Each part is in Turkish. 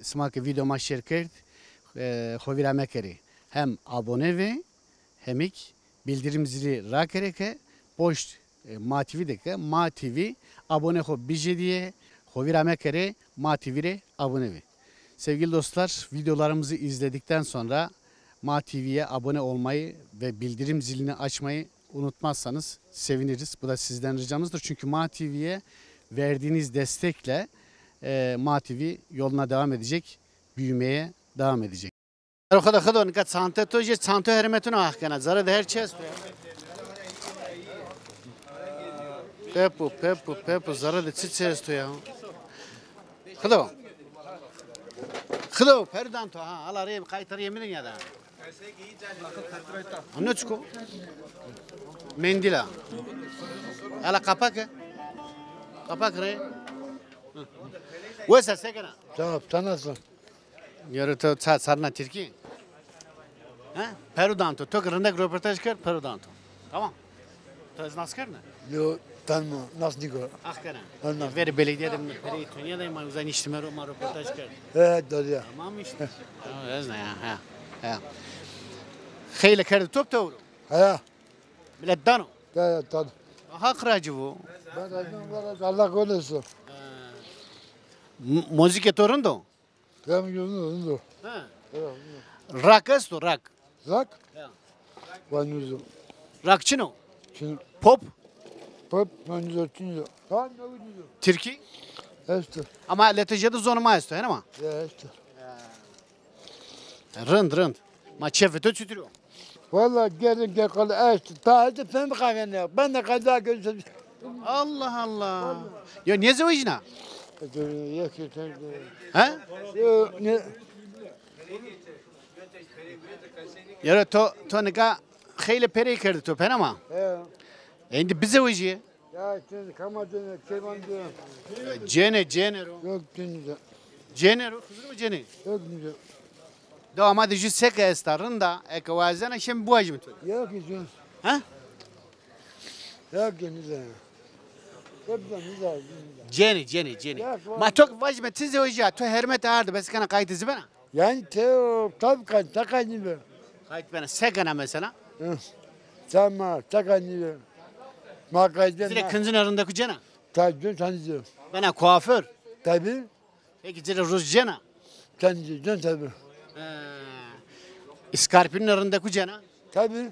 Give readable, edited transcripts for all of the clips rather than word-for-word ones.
smak video ma share kert. Xovira mekeri. Hem abone ve hemik bildirim zili rakereke post Ma TV'deki Ma TV abone ho bije diye Xovira mekeri Ma TV'ye abone ve. Sevgili dostlar, videolarımızı izledikten sonra Ma TV'ye abone olmayı ve bildirim zilini açmayı unutmazsanız seviniriz. Bu da sizden ricamızdır. Çünkü Ma TV'ye verdiğiniz destekle Ma TV yoluna devam edecek, büyümeye devam edecek. Khada nika çanta to je çanta hermetunu ahkana zara da her şey Pepu zara da çiçeği ya. Khada perdan to ha ala rem kaytar yeminin ya da. Anne çıko. Mendila. Ala kapak. Kapak re. Wesa sekana. Tamam, tanısın. Yarı to sarna Türkiye. Ha? Perudanto. To kırında röportaj kır Perudanto. Tamam. To nasıl kır ne? Yo, tanımam. Nasıl diyor? Akana. Anladım. Veri belediyede mi? Veri Tonya'da mı? Uzay işlemi röportaj kır. Evet, doğru ya. Tamam işte. Tamam, ne ya? Ha. Xeyle kırdı top tavru. Ha, Bilet dano. evet, tadı. Hak racı bu. Ben acım var, Allah korusun. Müzik etorunda. Ben yüzüm, Ha. evet. Rock esto, rock. Zak? Ya. Ben yüzüm. Rockçino. Şimdi, Pop. pop, ben yüzüm. Ha, ne yüzüm? Türkiye. Este. Ama letejede zonu maestro, he mi? Ya, este. Rınd. Ma çefete çütürüyor. Valla gelin gel kalı este. Ta işte sen mi kahven ya? Ben de kaza gözüm. Allah Allah. Ya ne zavajına? Yok, sen de. Ha? Yo, ne? Ya to nika xeyle pere kerdi to pen ama. Ya. Şimdi bize vajı. Ya, sen kamadın, keman diyor. Cene. Yok, şimdi. Cene, kızır mı cene? Yok, şimdi. Da ama de jüsek estarında ekvazana şimdi bu acım. Yok, şimdi. Ha? Yok, şimdi. Hepten güzel. Cene. Ma çok vajme tize vajı. To hermet ağırdı. Bes kana kayıtısı bana. Yani teo tabii takanı be. Kayıt bana segana mesela. Sama takanı be. Makayden Zire kınzın arındaki cena. tabii tanıdım. Bana kuaför. Tabii Peki zire Rus cena. tanıdım tabii. İskarpinin arındaki cena. Tabii.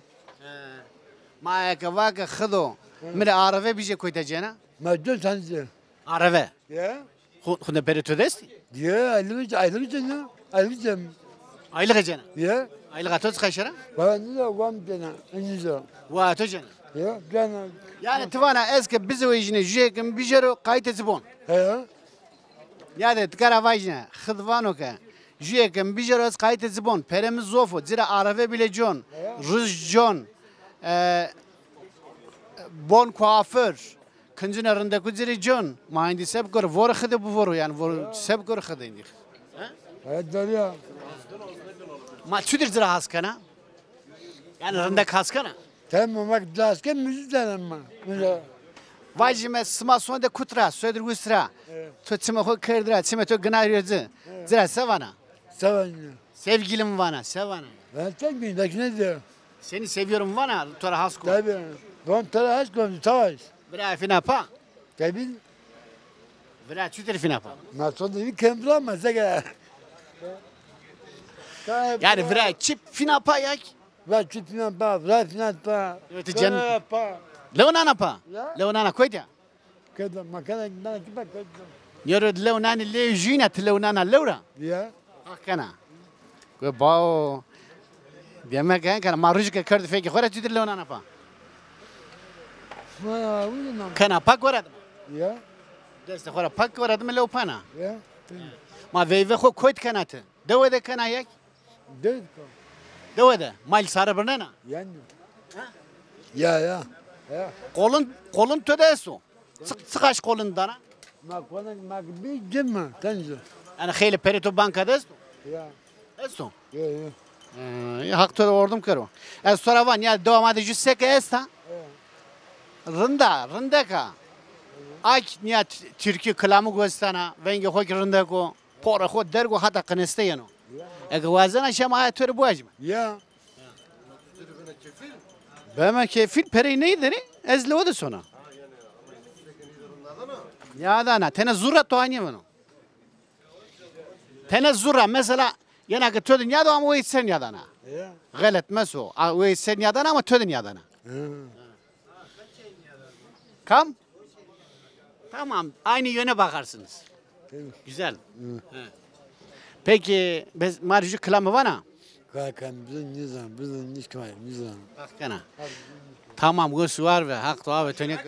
Ma ekavaka khdo. Mire arave bije koyta cena. Madde tanıdım. Arave. Ya. Khunda beri tödesti. Ya ayrılacağım. Aylık cena. Ya. Aylık atos kaşara. Ben de vam dena. Eniza. Wa ato cena. Ya cana. Yani tivana eske bize vejine jekim bijero kaytesi bon. Ya. Yani tkara vajine khidvano ka. Jekim bijero kaytesi bon. Peremiz zofo. Zira arave bile jon. Rus jon. Bon kuaför. Kıncın arındaki zira jon. Ma indi seb kor vor khide bu vor yani vor seb kor khide indi. Evet ya. Ma çüdür zira haskana. Yani rındak haskana. Tamam bak daske müzikten ama. Vajime smasonde kutra södür gusra. To çime ho kırdra çime to gınarıyordu. Zira sevana. Seven. Sevgilim vana sevana. Ben tek bir dakine diyor. Seni seviyorum vana tora hasko. Tabii. Ben tara haş koymuş savaş. Vira fina pa. Tabii. Vira çütür fina pa. Nasıl bir kembra mı zeka? Yani vira çip fina pa yak. Ben çipine pa, rafine pa. Evet, can- pa. Leonana pa. Ya. Leonana koyda. Kadın makana giden ki bak kadın. Yoro leonana le jina leonana leura. Ya. Hakana. Ko bao. Demek yani kana maruj ke kırdı feki khora çütür leonana pa. Ma uyunam. Kana pa korad. Ya. Deste khora pa korad mı leopana. Ya. Ma veyve kho koyt kanatı. Devede kana yak. Değil ko. Devede. Mal sarı bırnana. Yani. Ya. Ya. Kolun tödesu. Sıkaş kolun dana. Ma konak ma bir cimma tanzı. Yani xeyli perito bankada Ya. esto. Ya ya. Ya hak töde ordum karo. Ez soravan ya devam edici seke esta. Rında ka. Ak niya Türkiye kılamı göstana. Venge hoki rında ko. پاره خود درگو حتی قنسته ینو اگه وزن شما تور بواجم Ya. بما kefil peri neydiri ezle o da sonra ya da ne tene zurra toanye bunu tene zurra mesela yana ki tödün ya da ama o sen ya da na Ya. galet meso o sen ya da ama tödün ya da na kam tamam aynı yöne bakarsınız güzel He. Peki biz marjı kılamı var na Kakan bizim nizam, bizim nişkay, nizam. bak kana tamam göz var ve hak ve tönek